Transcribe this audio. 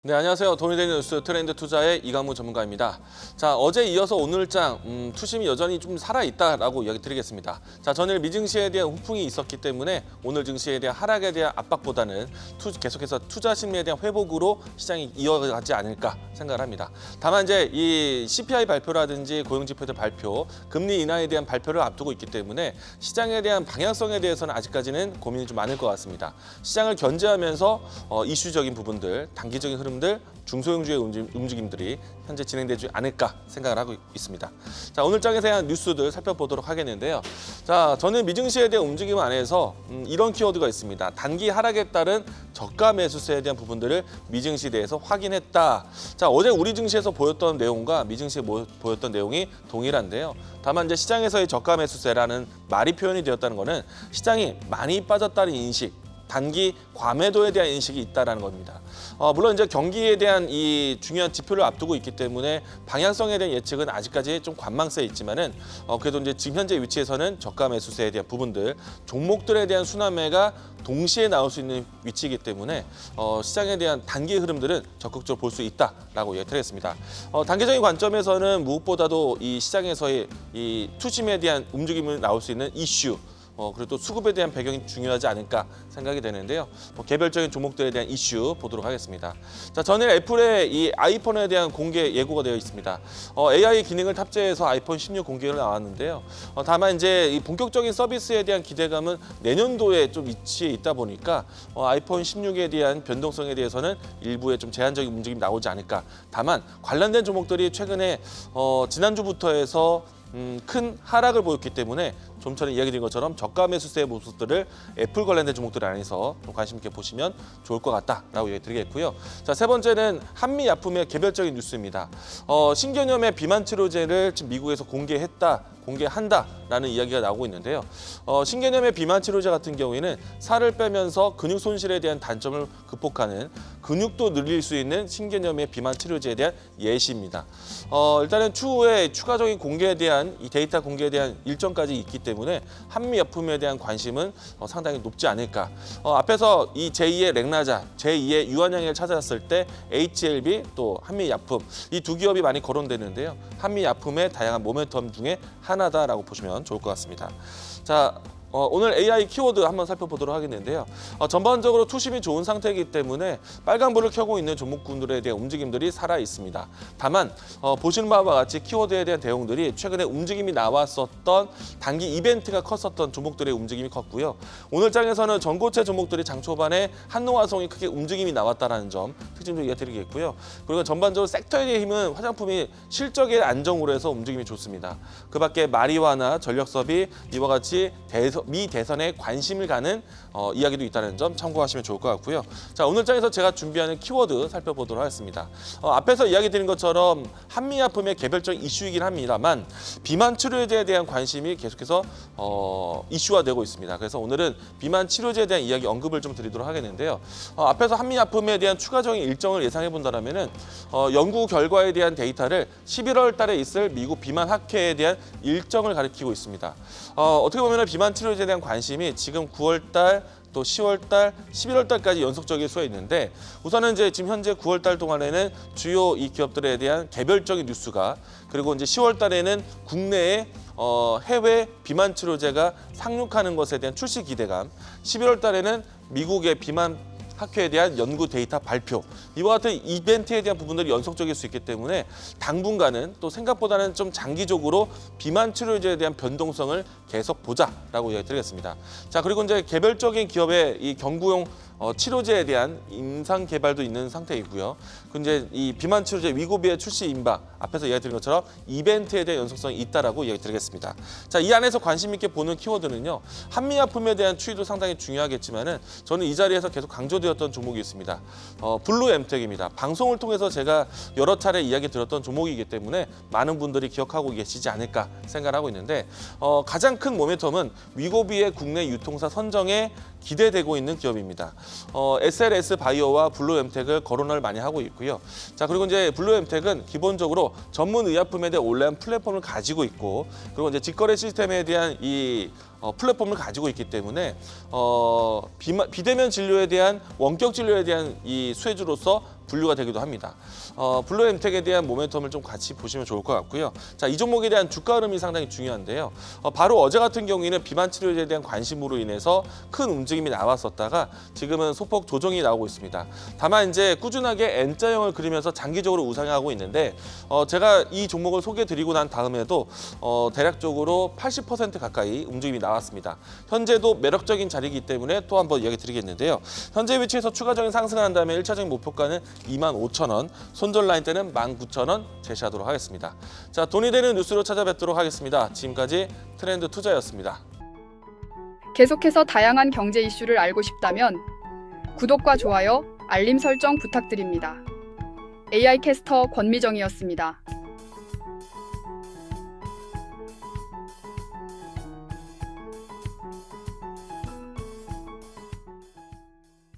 네, 안녕하세요. 도움이 되는 뉴스 트렌드 투자의 이강무 전문가입니다. 자, 어제 이어서 오늘장 투심이 여전히 좀 살아있다라고 이야기 드리겠습니다. 자, 전일 미증시에 대한 후풍이 있었기 때문에 오늘 증시에 대한 하락에 대한 압박보다는 계속해서 투자 심리에 대한 회복으로 시장이 이어가지 않을까 생각을 합니다. 다만 이제 이 CPI 발표라든지 고용지표들 발표, 금리 인하에 대한 발표를 앞두고 있기 때문에 시장에 대한 방향성에 대해서는 아직까지는 고민이 좀 많을 것 같습니다. 시장을 견제하면서 이슈적인 부분들, 단기적인 흐름들, 중소형주의 움직임들이 현재 진행되지 않을까 생각을 하고 있습니다. 자, 오늘 장에 대한 뉴스들 살펴보도록 하겠는데요. 자, 저는 미증시에 대한 움직임 안에서 이런 키워드가 있습니다. 단기 하락에 따른 저가 매수세에 대한 부분들을 미증시에 대해서 확인했다. 자, 어제 우리 증시에서 보였던 내용과 미증시에 보였던 내용이 동일한데요. 다만 이제 시장에서의 저가 매수세라는 말이 표현이 되었다는 것은 시장이 많이 빠졌다는 인식, 단기 과매도에 대한 인식이 있다라는 겁니다. 물론 이제 경기에 대한 이 중요한 지표를 앞두고 있기 때문에 방향성에 대한 예측은 아직까지 좀 관망세에 있지만은 그래도 이제 지금 현재 위치에서는 저가 매수세에 대한 부분들, 종목들에 대한 순환매가 동시에 나올 수 있는 위치이기 때문에 시장에 대한 단기 흐름들은 적극적으로 볼 수 있다라고 얘기드리겠습니다. 단기적인 관점에서는 무엇보다도 이 시장에서의 이 투심에 대한 움직임을 나올 수 있는 이슈, 그리고 또 수급에 대한 배경이 중요하지 않을까 생각이 되는데요. 개별적인 종목들에 대한 이슈 보도록 하겠습니다. 자, 전일 애플의 이 아이폰에 대한 공개 예고가 되어 있습니다. AI 기능을 탑재해서 아이폰 16 공개가 나왔는데요. 다만 이제 이 본격적인 서비스에 대한 기대감은 내년도에 좀 위치해 있다 보니까 아이폰 16에 대한 변동성에 대해서는 일부의 좀 제한적인 움직임이 나오지 않을까. 다만 관련된 종목들이 최근에 지난주부터 해서 큰 하락을 보였기 때문에 좀 전에 이야기 드린 것처럼 저가 매수세의 모습들을 애플 관련된 종목들 안에서 좀 관심 있게 보시면 좋을 것 같다라고 얘기 드리겠고요. 자, 세 번째는 한미약품의 개별적인 뉴스입니다. 신개념의 비만 치료제를 지금 미국에서 공개한다라는 이야기가 나오고 있는데요. 신개념의 비만 치료제 같은 경우에는 살을 빼면서 근육 손실에 대한 단점을 극복하는 근육도 늘릴 수 있는 신개념의 비만 치료제에 대한 예시입니다. 일단은 추후에 추가적인 공개에 대한 이 데이터 공개에 대한 일정까지 있기 때문에 한미약품에 대한 관심은 상당히 높지 않을까. 앞에서 이 제2의 렉나자, 제2의 유한양을 찾았을 때 HLB 또 한미약품 이 두 기업이 많이 거론되는데요. 한미약품의 다양한 모멘텀 중에 하나다라고 보시면 좋을 것 같습니다. 자, 오늘 AI 키워드 한번 살펴보도록 하겠는데요. 전반적으로 투심이 좋은 상태이기 때문에 빨간불을 켜고 있는 종목군들에 대한 움직임들이 살아 있습니다. 다만 보시는 바와 같이 키워드에 대한 대응들이 최근에 움직임이 나왔었던 단기 이벤트가 컸었던 종목들의 움직임이 컸고요. 오늘 장에서는 전고체 종목들이 장 초반에 한노화성이 크게 움직임이 나왔다는 점 특징도 이야기드리겠고요. 그리고 전반적으로 섹터에 대한 힘은 화장품이 실적의 안정으로 해서 움직임이 좋습니다. 그 밖에 마리화나 전력섭이 이와 같이 미 대선에 관심을 가는 이야기도 있다는 점 참고하시면 좋을 것 같고요. 자, 오늘 장에서 제가 준비하는 키워드 살펴보도록 하겠습니다. 앞에서 이야기 드린 것처럼 한미약품의 개별적인 이슈이긴 합니다만 비만 치료제에 대한 관심이 계속해서 이슈화되고 있습니다. 그래서 오늘은 비만 치료제에 대한 이야기 언급을 좀 드리도록 하겠는데요. 앞에서 한미약품에 대한 추가적인 일정을 예상해 본다면은 연구 결과에 대한 데이터를 11월 달에 있을 미국 비만 학회에 대한 일정을 가리키고 있습니다. 어떻게 보면 비만 치료제에 대한 관심이 지금 9월 달 또 10월 달, 11월 달까지 연속적일 수가 있는데 우선은 이제 지금 현재 9월 달 동안에는 주요 이 기업들에 대한 개별적인 뉴스가 그리고 이제 10월 달에는 국내에 해외 비만 치료제가 상륙하는 것에 대한 출시 기대감, 11월 달에는 미국의 비만 학회에 대한 연구 데이터 발표 이와 같은 이벤트에 대한 부분들이 연속적일 수 있기 때문에 당분간은 또 생각보다는 좀 장기적으로 비만 치료제에 대한 변동성을 계속 보자라고 이야기드리겠습니다. 자, 그리고 이제 개별적인 기업의 이 경구용 치료제에 대한 임상 개발도 있는 상태이고요. 이제 이 비만 치료제 위고비의 출시 임박 앞에서 이야기드린 것처럼 이벤트에 대한 연속성이 있다라고 이야기드리겠습니다. 자, 이 안에서 관심 있게 보는 키워드는요. 한미약품에 대한 추이도 상당히 중요하겠지만은 저는 이 자리에서 계속 강조되었던 종목이 있습니다. 블루엠텍입니다. 방송을 통해서 제가 여러 차례 이야기 드렸던 종목이기 때문에 많은 분들이 기억하고 계시지 않을까 생각하고 있는데 가장 큰 모멘텀은 위고비의 국내 유통사 선정에 기대되고 있는 기업입니다. SLS 바이오와 블루엠텍을 거론을 많이 하고 있고요. 자, 그리고 이제 블루엠텍은 기본적으로 전문 의약품에 대한 온라인 플랫폼을 가지고 있고, 그리고 이제 직거래 시스템에 대한 이 플랫폼을 가지고 있기 때문에 비대면 진료에 대한 원격 진료에 대한 이 수혜주로서 분류가 되기도 합니다. 블루엠텍에 대한 모멘텀을 좀 같이 보시면 좋을 것 같고요. 자, 이 종목에 대한 주가 흐름이 상당히 중요한데요. 바로 어제 같은 경우에는 비만 치료제에 대한 관심으로 인해서 큰 움직임이 나왔었다가 지금은 소폭 조정이 나오고 있습니다. 다만 이제 꾸준하게 N자형을 그리면서 장기적으로 우상향하고 있는데 제가 이 종목을 소개드리고 난 다음에도 대략적으로 80% 가까이 움직임이 나왔습니다. 현재도 매력적인 자리이기 때문에 또 한번 이야기 드리겠는데요. 현재 위치에서 추가적인 상승을 한다면 1차적인 목표가는 25,000원, 손절 라인 때는 19,000원 제시하도록 하겠습니다. 자, 돈이 되는 뉴스로 찾아뵙도록 하겠습니다. 지금까지 트렌드 투자였습니다. 계속해서 다양한 경제 이슈를 알고 싶다면 구독과 좋아요, 알림 설정 부탁드립니다. AI 캐스터 권미정이었습니다.